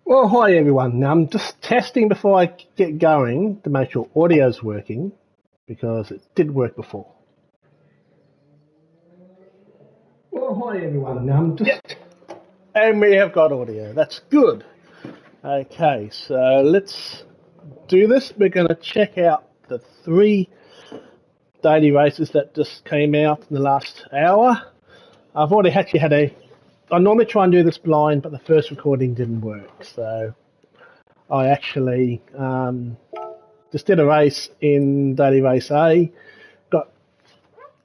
Well, hi everyone. Now, I'm just testing before I get going to make sure audio's working because it did work before. Well, hi everyone. Now, I'm just and we have got audio. That's good. Okay, so let's do this. We're going to check out the 3 daily races that just came out in the last hour. I've already actually had I normally try and do this blind, but the first recording didn't work, so I actually just did a race in Daily Race A.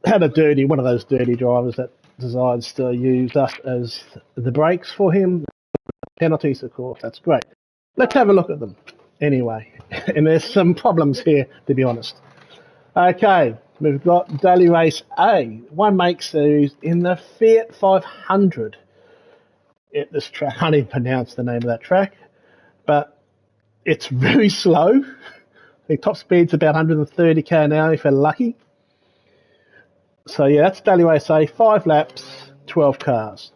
Had one of those dirty drivers that decides to use us as the brakes for him. Penalties, of course, that's great. Let's have a look at them anyway. And there's some problems here, to be honest. Okay, we've got Daily Race A, one make series in the Fiat 500. This track, I can't even pronounce the name of that track, but it's very slow. The top speed's about 130k an hour if you're lucky. So yeah, that's Daily Race A, 5 laps, 12 cars.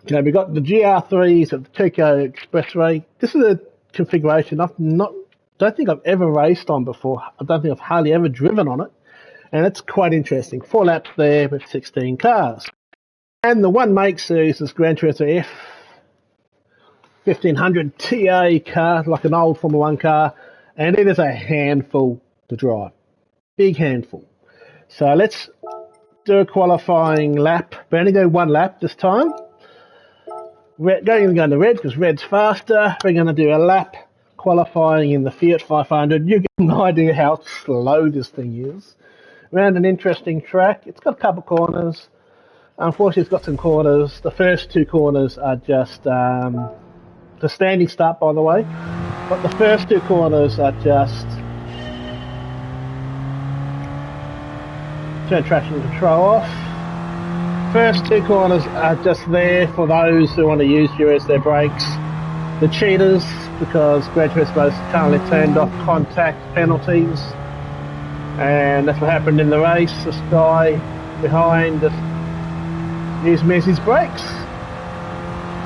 Okay, we've got the GR3s at the Tokyo Expressway. This is a configuration don't think I've ever raced on before. I don't think I've hardly ever driven on it. And it's quite interesting. 4 laps there with 16 cars. And the one make series is Gran Turismo F 1500 TA car, like an old Formula 1 car. And it is a handful to drive. Big handful. So let's do a qualifying lap. We're only going 1 lap this time. We're going to red because red's faster. We're going to do a lap qualifying in the Fiat 500. You get an idea how slow this thing is. Around an interesting track. It's got a couple corners. Unfortunately, it's got some corners. The first 2 corners are just the standing start, by the way. But the first 2 corners are just turn traction control off. First 2 corners are just there for those who want to use you as their brakes. The cheaters, because Gran Turismo has currently turned off contact penalties. And that's what happened in the race. This guy behind just used me as his brakes.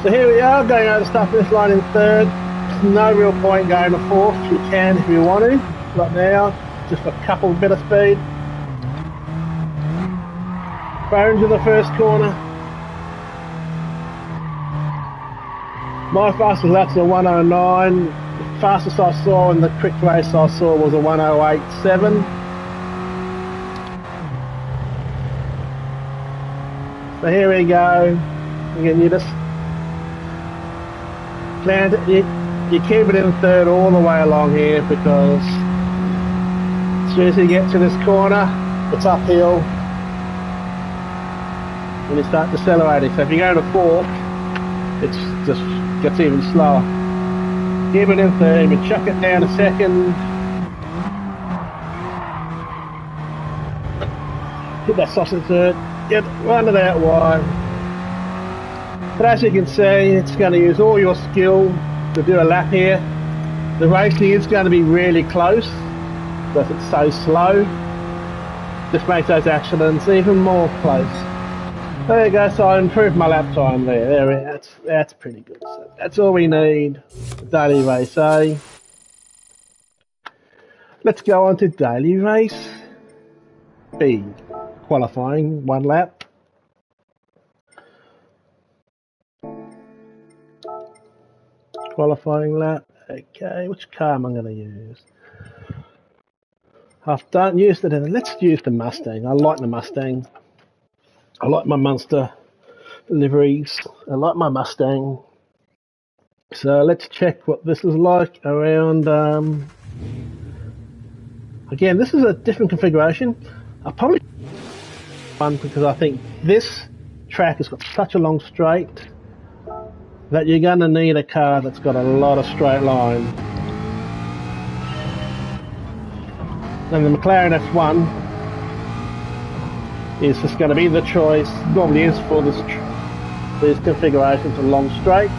So here we are, going over the start finish line in 3rd. There's no real point going to 4th. You can if you want to. Right now, just a couple bit of speed. Throw into the first corner. My fastest lap's a 109. The fastest I saw in the quick race I saw was a 108.7. So here we go. Again, you just plant it. You keep it in 3rd all the way along here because as soon as you get to this corner, it's uphill. When you start decelerating. So if you go to 4th, it just gets even slower. Keep it in 3rd, we chuck it down to 2nd. Hit that sausage 3rd, get run it out wide. But as you can see, it's going to use all your skill to do a lap here. The racing is going to be really close because it's so slow. This makes those accidents even more close. There you go, so I improved my lap time there. That's pretty good. So that's all we need for Daily Race A. Let's go on to Daily Race B. Qualifying, 1 lap. Qualifying lap. Okay, which car am I going to use? I've used it. Let's use the Mustang. I like the Mustang. I like my Munster liveries. I like my Mustang. So let's check what this is like around. Again, this is a different configuration. I probably one because I think this track has got such a long straight that you're going to need a car that's got a lot of straight line. And the McLaren F1 is just going to be the choice, normally is for these configurations of long straights.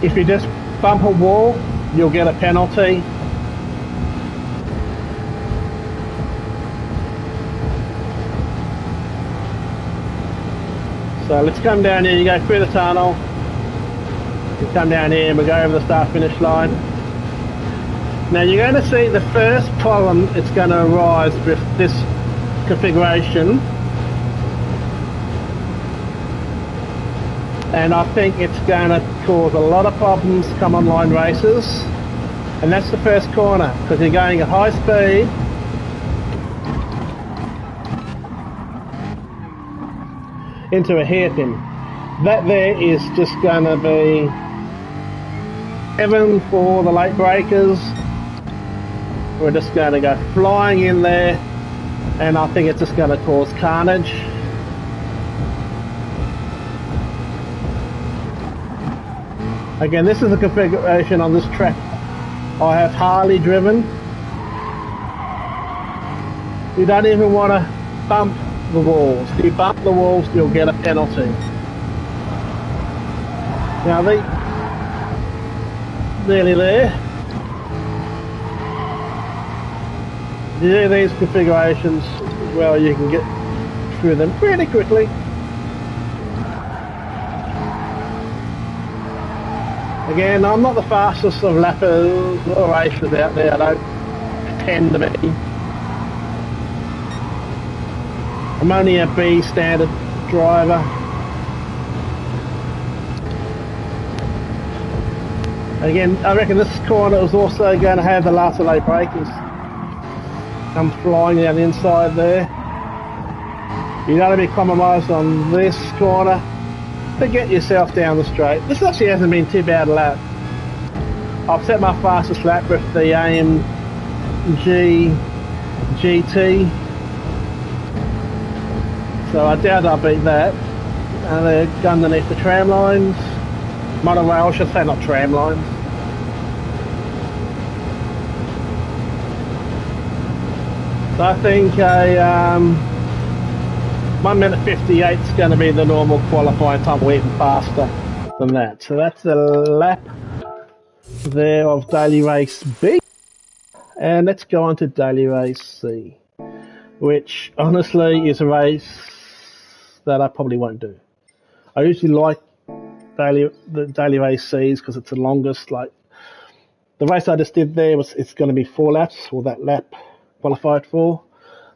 If you just bump a wall, you'll get a penalty. So let's come down here, you go through the tunnel, you come down here and we go over the start finish line. Now you're going to see the first problem it's going to arise with this configuration, and I think it's going to cause a lot of problems come online races, and that's the first corner, because you're going at high speed into a hairpin. That there is just going to be heaven for the late breakers. We're just going to go flying in there, and I think it's just going to cause carnage. Again, this is a configuration on this track I have hardly driven. You don't even want to bump the walls. If you bump the walls, you'll get a penalty. Now, nearly there. You do these configurations, well, you can get through them pretty quickly. Again, I'm not the fastest of lappers or racers out there, I don't pretend to be. I'm only a B standard driver. Again, I reckon this corner is also going to have the last of late breakers. Come flying down the inside there. You got to be compromised on this corner to get yourself down the straight. This actually hasn't been too bad a lap. I've set my fastest lap with the AMG GT, so I doubt I'll beat that. And they're underneath the tram lines, motorway, I should say, not tram lines. So I think a 1 minute 58 is going to be the normal qualifying time, or even faster than that. So that's the lap there of daily race B. And let's go on to daily race C, which honestly is a race that I probably won't do. I usually like the daily race C's because it's the longest. Like the race I just did there it's going to be 4 laps, or that lap qualified for.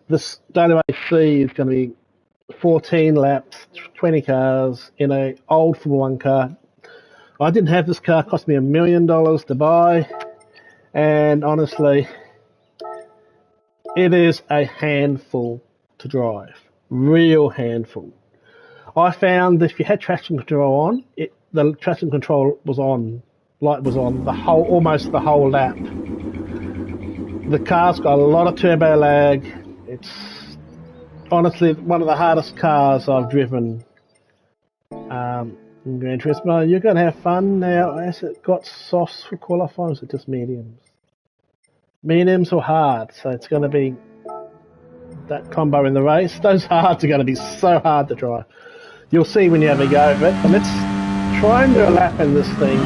This daily race C is going to be 14 laps, 20 cars in a old Formula 1 car. I didn't have this car, it cost me $1 million to buy, and honestly, it is a handful to drive. Real handful. I found that if you had traction control on, the traction control was on, light was on almost the whole lap. The car's got a lot of turbo lag. It's honestly one of the hardest cars I've driven in Gran Turismo. You're going to have fun now. Has it got softs for qualifying, or is it just mediums? Mediums or hard, so it's going to be that combo in the race. Those hards are going to be so hard to drive. You'll see when you have a go of it. And let's try and do a lap in this thing.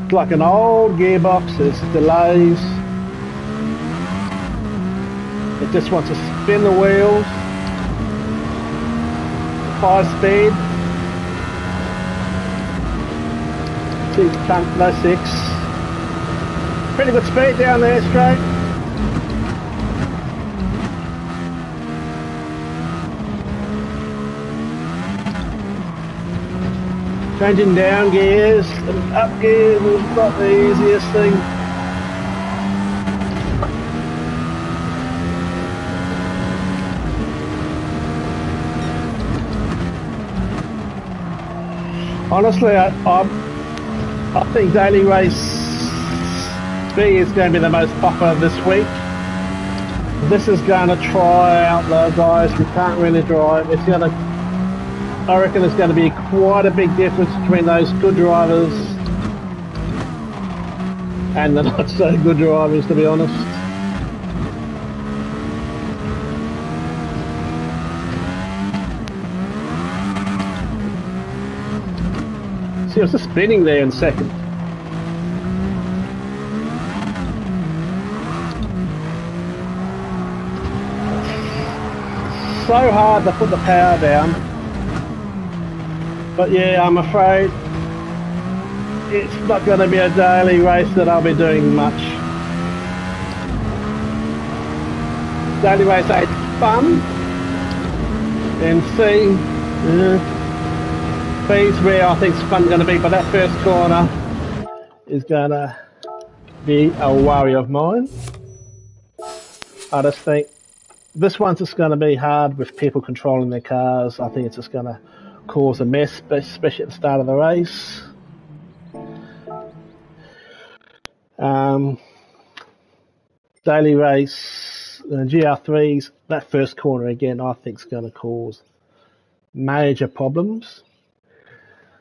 It's like an old gearbox, there's delays. It just wants to spin the wheels. 5 speed. No 6. Pretty good speed down there, straight. Changing down gears and up gears is not the easiest thing. Honestly, I think Daily Race B is going to be the most popular this week. This is going to try out the guys who can't really drive. It's going to, I reckon there's going to be quite a big difference between those good drivers and the not so good drivers, to be honest. See, I was just spinning there in second. So hard to put the power down. But yeah, I'm afraid it's not going to be a daily race that I'll be doing much. Daily race 8 fun, and B's where I think it's fun going to be, but that first corner is going to be a worry of mine. I just think this one's just going to be hard with people controlling their cars. I think it's just going to cause a mess, especially at the start of the race. Daily race, GR3s, that first corner again, I think is going to cause major problems.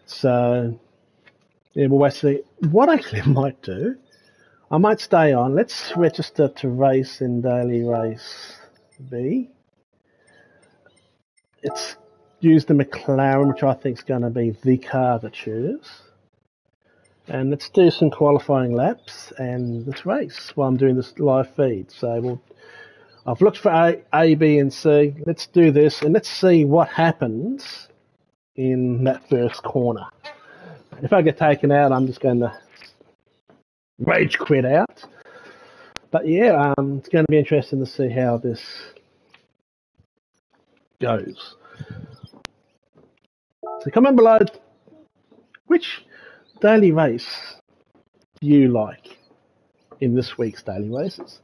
So, yeah, we'll see. What actually I might do, I might stay on. Let's register to race in daily race B. Let's use the McLaren, which I think is going to be the car to choose. And let's do some qualifying laps and let's race while I'm doing this live feed. So I've looked for A, B, and C. Let's do this and let's see what happens in that first corner. If I get taken out, I'm just going to rage quit out. But yeah, it's going to be interesting to see how this goes. So comment below which daily race do you like in this week's daily races?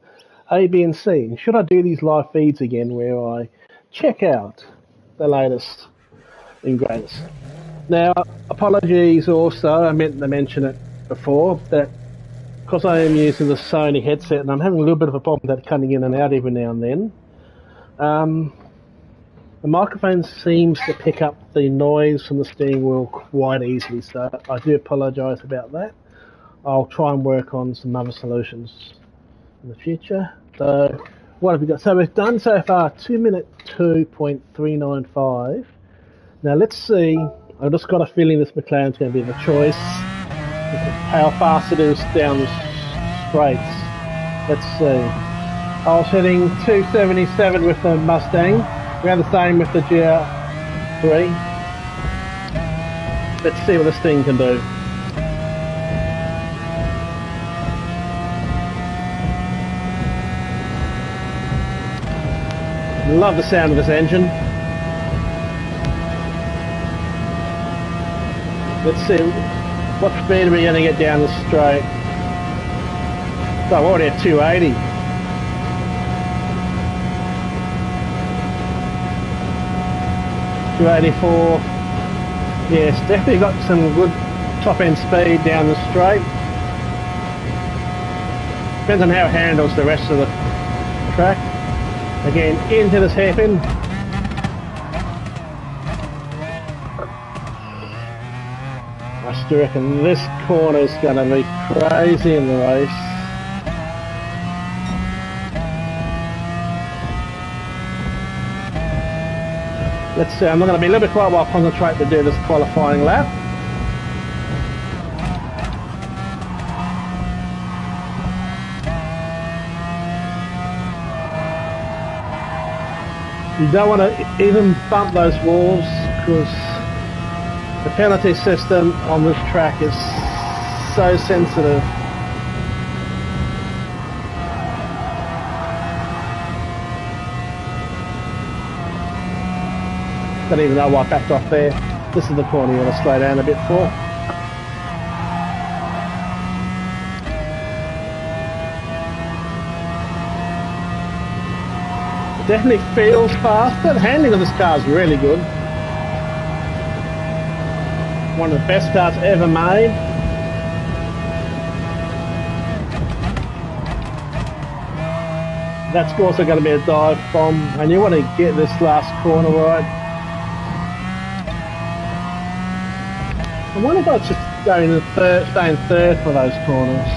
A, B, and C. And should I do these live feeds again where I check out the latest and greatest? Now, apologies also, I meant to mention it before, that because I am using the Sony headset and I'm having a little bit of a problem with that cutting in and out every now and then, the microphone seems to pick up the noise from the steering wheel quite easily, so I do apologise about that. I'll try and work on some other solutions in the future. So, what have we got? So we've done so far 2 minute 2.395. Now let's see, I've just got a feeling this McLaren's going to be the choice. How fast it is down the straights. Let's see. I was hitting 277 with the Mustang. We have the same with the GR3. Let's see what this thing can do. Love the sound of this engine. Let's see what speed are we going to get down the straight. So we're already at 280. 284. Yes, definitely got some good top end speed down the straight. Depends on how it handles the rest of the track. Again, into this hairpin. I still reckon this corner is going to be crazy in the race. Let's see, I'm going to be a little bit quiet while I concentrate to do this qualifying lap. You don't want to even bump those walls because the penalty system on this track is so sensitive. Don't even know why I backed off there. This is the corner you want to slow down a bit for. It definitely feels faster. The handling of this car is really good. One of the best cars ever made. That's also going to be a dive bomb, and you want to get this last corner right. I wonder if I just go in stay in third for those corners.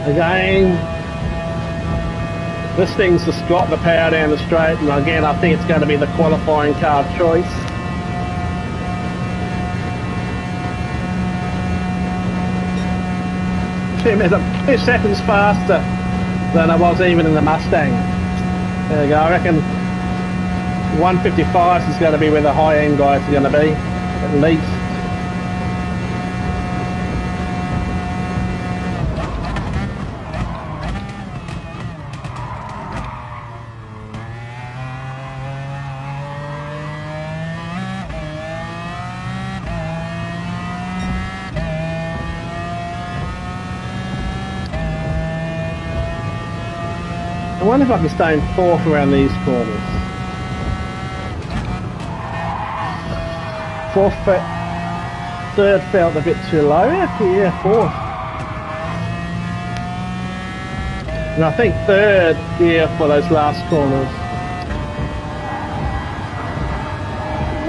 Again, this thing's just got the power down the straight, and again I think it's going to be the qualifying car of choice. Two seconds faster than I was even in the Mustang. There you go. I reckon 155 is going to be where the high-end guys are going to be, at least. I wonder if I can stay in fourth around these corners. Third felt a bit too low. Yeah, fourth. And I think third gear for those last corners.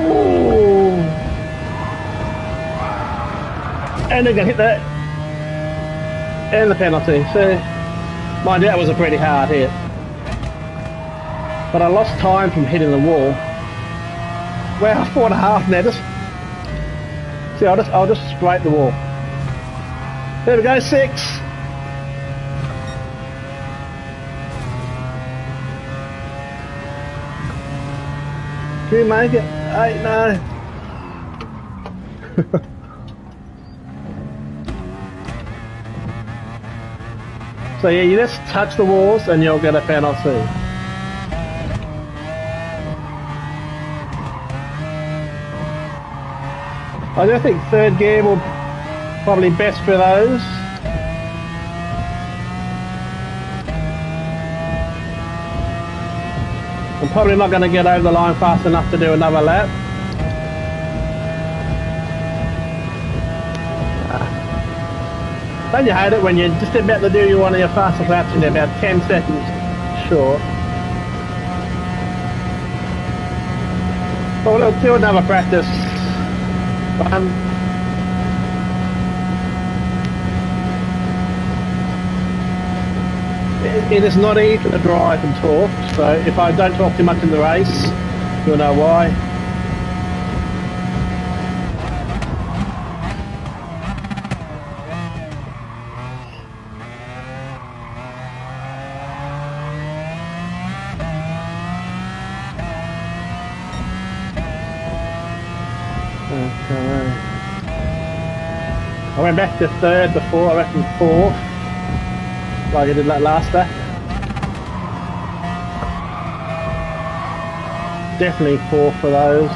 Ooh. And they're going to hit that. And the penalty. So, mind you, that was a pretty hard hit. But I lost time from hitting the wall. Well, 4.5 meters. See, I'll just scrape the wall. There we go, 6. Can you make it? 8, no. So yeah, you just touch the walls and you'll get a penalty. I do think third gear will probably best for those. I'm probably not going to get over the line fast enough to do another lap. Don't you hate it when you're just about to do one of your fastest laps and you're about 10 seconds short? Well, we'll do another practice. It is not easy to drive and talk, so if I don't talk too much in the race, you'll know why. Okay. I went back to third before, I reckon fourth, like I did that last lap. Definitely fourth for those.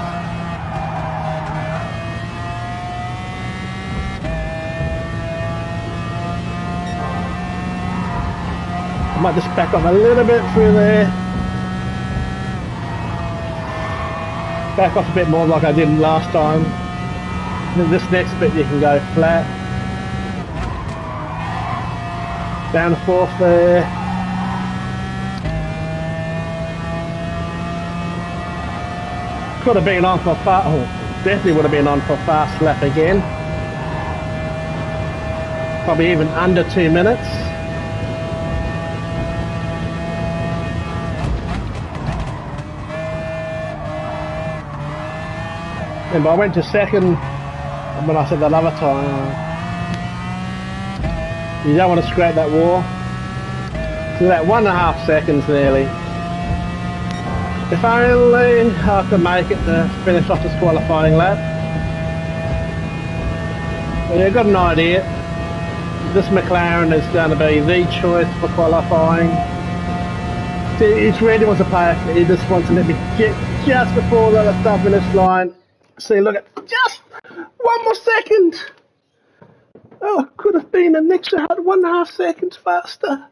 I might just back off a little bit through there. Back off a bit more like I did last time. Then this next bit you can go flat. Down to fourth there. Could have been on for fast, definitely would have been on for a fast lap again. Probably even under 2 minutes. Remember, I went to second when I said that other time. You don't want to scrape that wall. So that 1.5 seconds nearly. If only I could make it to finish off this qualifying lap. But yeah, I've got an idea. This McLaren is going to be the choice for qualifying. See, he really wants to play it. He just wants to let me get just before the start finish line. See, look at just 1 more second. Oh, could have been an extra 1.5 seconds faster.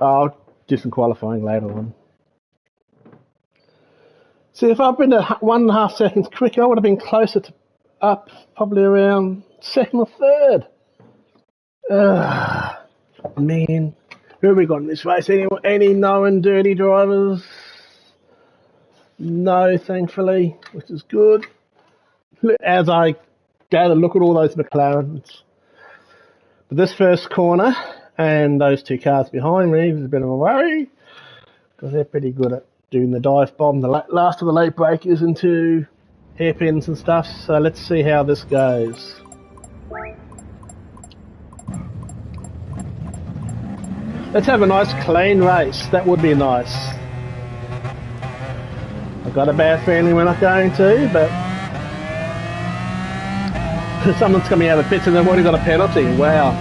I'll do some qualifying later on. See, if I'd been 1.5 seconds quicker, I would have been closer to up, probably around second or third. Man, who have we got in this race? Any known dirty drivers? No, thankfully, which is good. As I go to look at all those McLarens. But this first corner and those 2 cars behind me is a bit of a worry because they're pretty good at doing the dive bomb, the last of the late breakers into hairpins and stuff. So let's see how this goes. Let's have a nice clean race. That would be nice. I've got a bad feeling we're not going to, but someone's coming out of the pits and they've already got a penalty. Wow.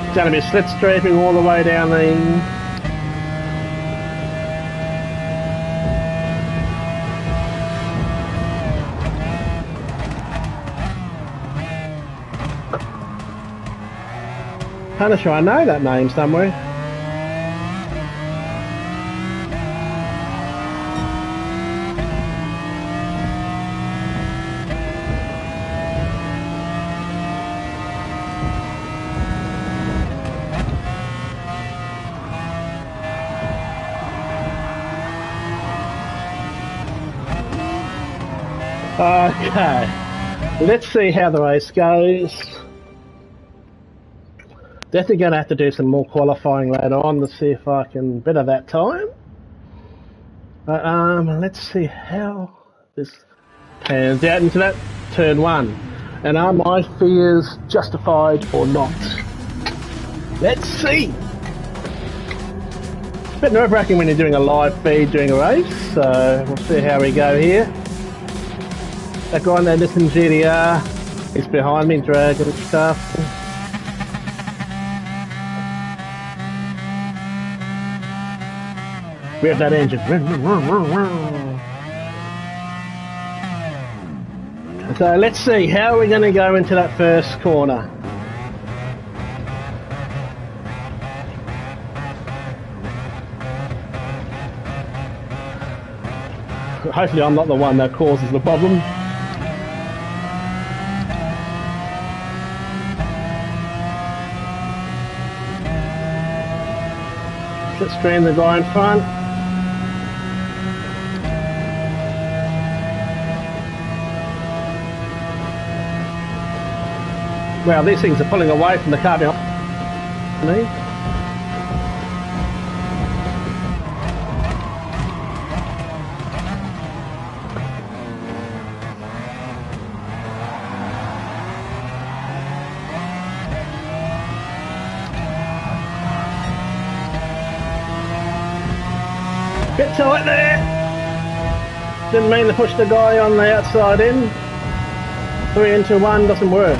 It's going to be slipstreaming all the way down the... Punisher, I know that name somewhere. Okay, let's see how the race goes. Definitely going to have to do some more qualifying later on to see if I can better that time. But let's see how this pans out into that turn one. And are my fears justified or not? Let's see. It's a bit nerve-wracking when you're doing a live feed during a race, so we'll see how we go here. That guy in there, Nissan GTR, is behind me, dragging stuff. Rev that engine. So let's see, how are we going to go into that first corner? Hopefully I'm not the one that causes the problem. Let's stream the guy in front. Wow, these things are pulling away from the car behind me. Bit tight there. Didn't mean to push the guy on the outside in. 3 into 1 doesn't work.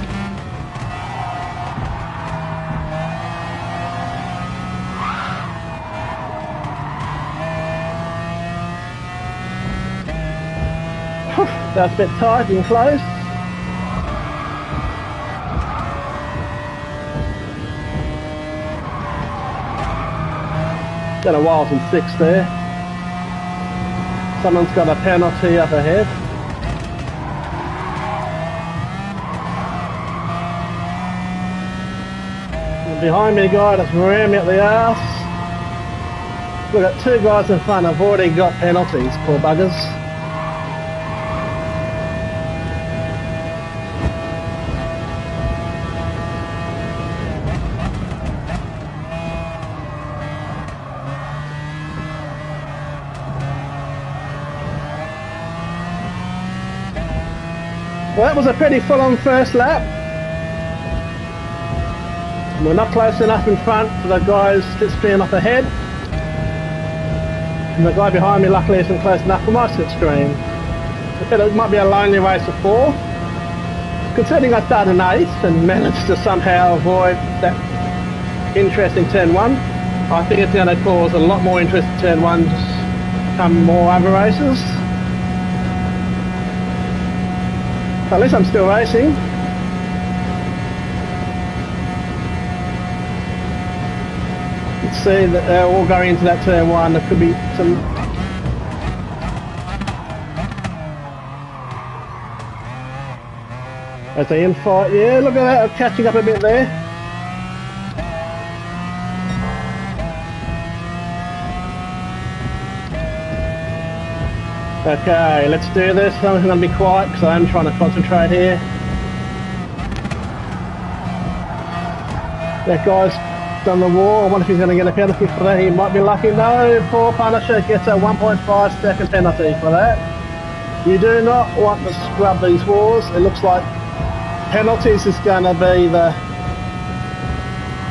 That's a bit tight and close. Got a while from 6 there. Someone's got a penalty up ahead. And behind me, guy that's rammed me up the arse. We've got 2 guys in front. I've already got penalties, poor buggers. Well, that was a pretty full-on first lap. We're not close enough in front for the guys slipstream up ahead. And the guy behind me luckily isn't close enough for my slipstream. It might be a lonely race of 4. Considering I started in 8th and managed to somehow avoid that interesting turn 1, I think it's going to cause a lot more interest in turn 1 come more other races. At least I'm still racing. Let's see that they're all going into that turn 1. There could be some... As they infight, yeah, look at that, I'm catching up a bit there. Okay, let's do this. I'm going to be quiet because I am trying to concentrate here. That guy's done the wall. I wonder if he's going to get a penalty for that. He might be lucky. No, poor Punisher gets a 1.5 second penalty for that. You do not want to scrub these walls. It looks like penalties is going to be the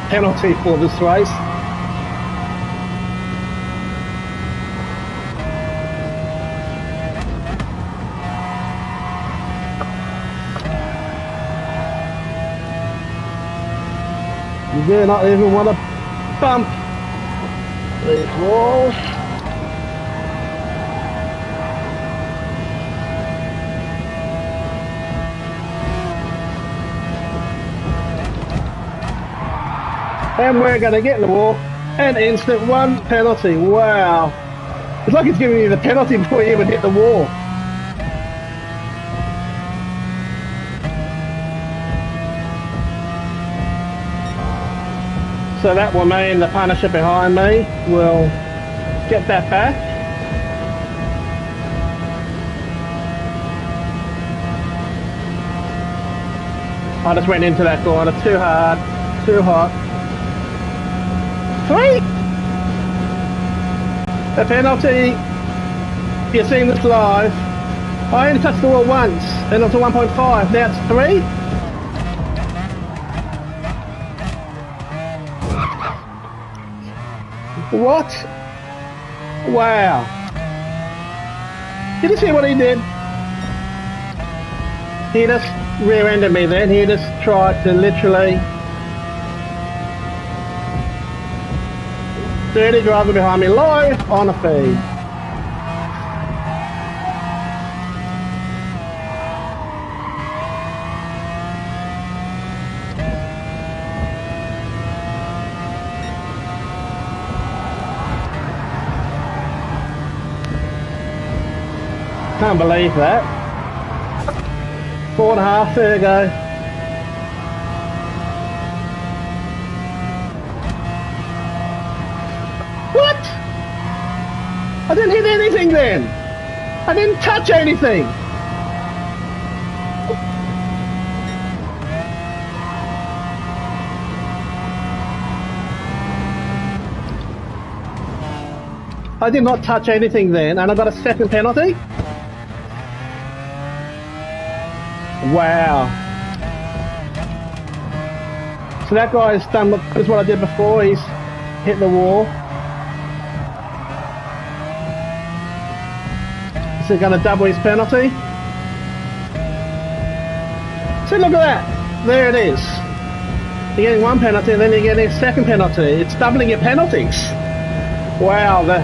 penalty for this race. You do not even want to bump these walls. And we're going to get in the wall. An instant 1 penalty. Wow. It's like it's giving you the penalty before you even hit the wall. So that will mean the Punisher behind me will get that back. I just went into that corner too hard, too hot. 3! The penalty, if you're seeing this live, I only touched the wall once, and it was a 1.5, now it's 3? What? Wow. Did you see what he did? He just rear-ended me then. He just tried to literally... dirty driver behind me live on a feed. Can't believe that. 4.5, there you go. What? I didn't hit anything then. I didn't touch anything. I did not touch anything then, and I got a second penalty? Wow. So that guy's done what I did before, he's hit the wall. Is he going to double his penalty? See, look at that. There it is. You're getting 1 penalty and then you're getting a second penalty. It's doubling your penalties. Wow, the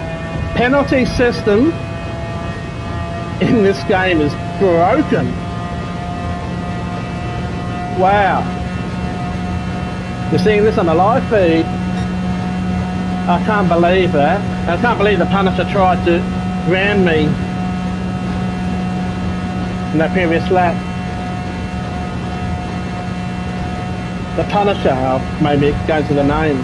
penalty system in this game is broken. Wow. You're seeing this on the live feed. I can't believe that. I can't believe the Punisher tried to ram me in that previous lap. The Punisher made me go to the name.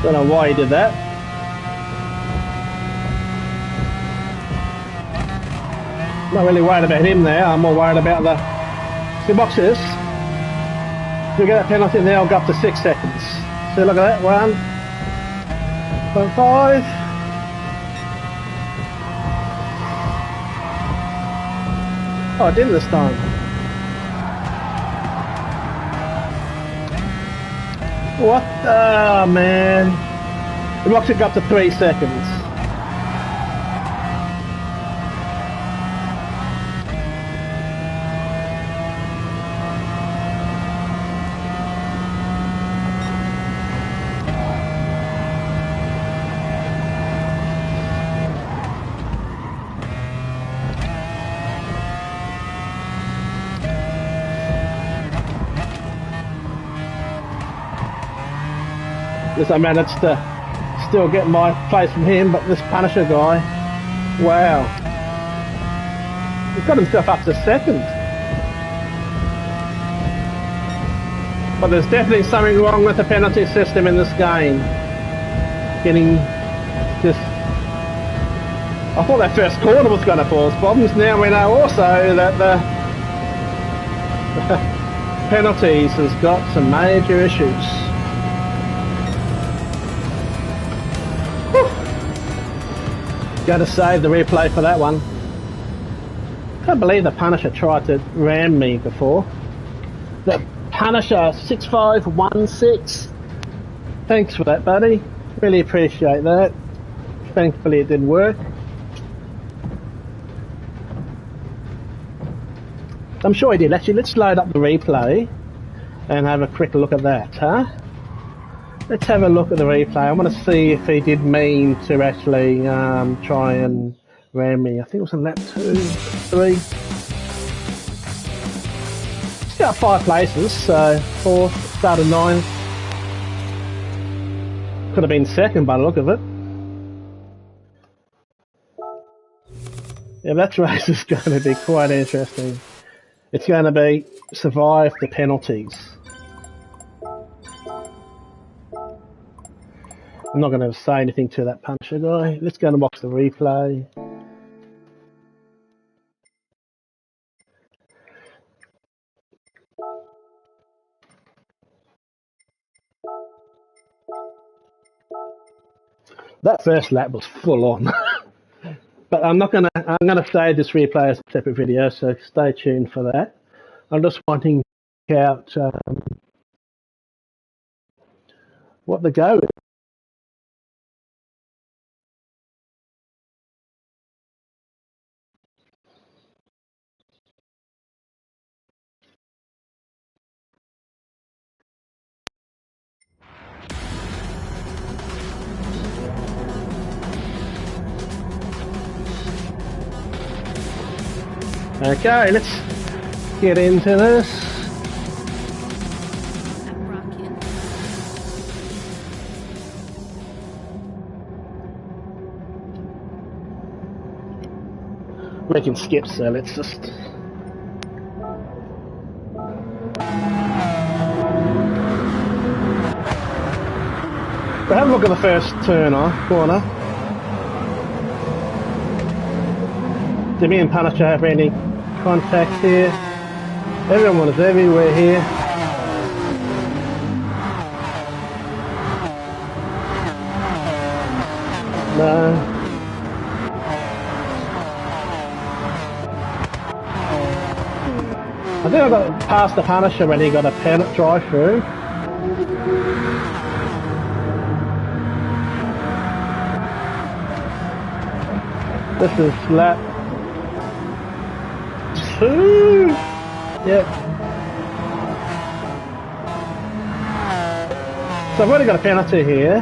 Don't know why he did that. Not really worried about him there, I'm more worried about the boxes. If we get that penalty there, I'll go up to 6 seconds. So look at that, 1.5. Oh, I did this time. What? Oh man. The box should go up to 3 seconds. Yes, I managed to still get my place from him, but this Punisher guy, wow. He's got himself up to 2nd. But there's definitely something wrong with the penalty system in this game. Getting just... I thought that first corner was going to cause problems. Now we know also that the Penalties has got some major issues. Got to save the replay for that one. Can't believe the Punisher tried to ram me before. The Punisher 6516. Thanks for that, buddy. Really appreciate that. Thankfully it did work. I'm sure he did. Actually, let's load up the replay and have a quick look at that, huh? Let's have a look at the replay. I want to see if he did mean to actually try and ram me. I think it was on lap 2, 3. He's got 5 places, so 4th, started 9th. Could have been second by the look of it. Yeah, that race is going to be quite interesting. It's going to be survive the penalties. I'm not going to say anything to that Punisher guy. Let's go and watch the replay. That first lap was full on. But I'm gonna save this replay as a separate video, so stay tuned for that. I'm just wanting to check out what the go is. Okay, let's get into this. We can skip, so let's just... So have a look at the first corner. Did me and Punisher have any contact here? Everyone is everywhere here. No. I think I got past the Punisher when he got a panic drive through. This is lap 2. Yep. So I've already got a penalty here.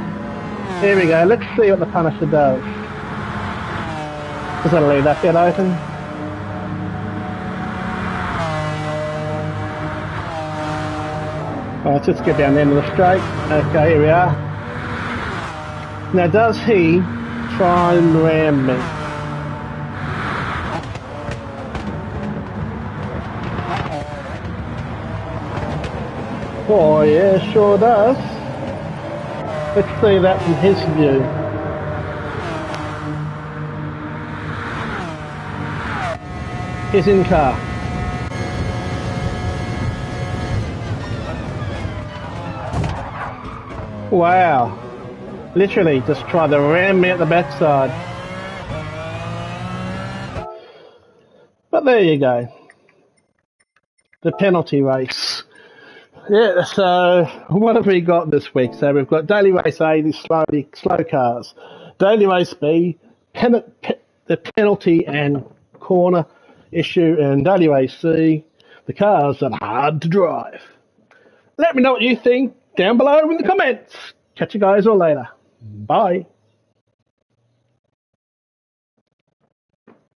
Here we go. Let's see what the Punisher does. Just gotta leave that bit open. Let's just get down the end of the straight. Okay, here we are. Now, does he try and ram me? Oh yeah, sure does. Let's see that from his view. He's in car. Wow. Literally just tried to ram me at the backside. But there you go. The penalty race. Yeah, so what have we got this week? So we've got Daily Race A, the slow cars. Daily Race B, the penalty and corner issue. And Daily Race C, the cars that are hard to drive. Let me know what you think down below in the comments. Catch you guys all later. Bye.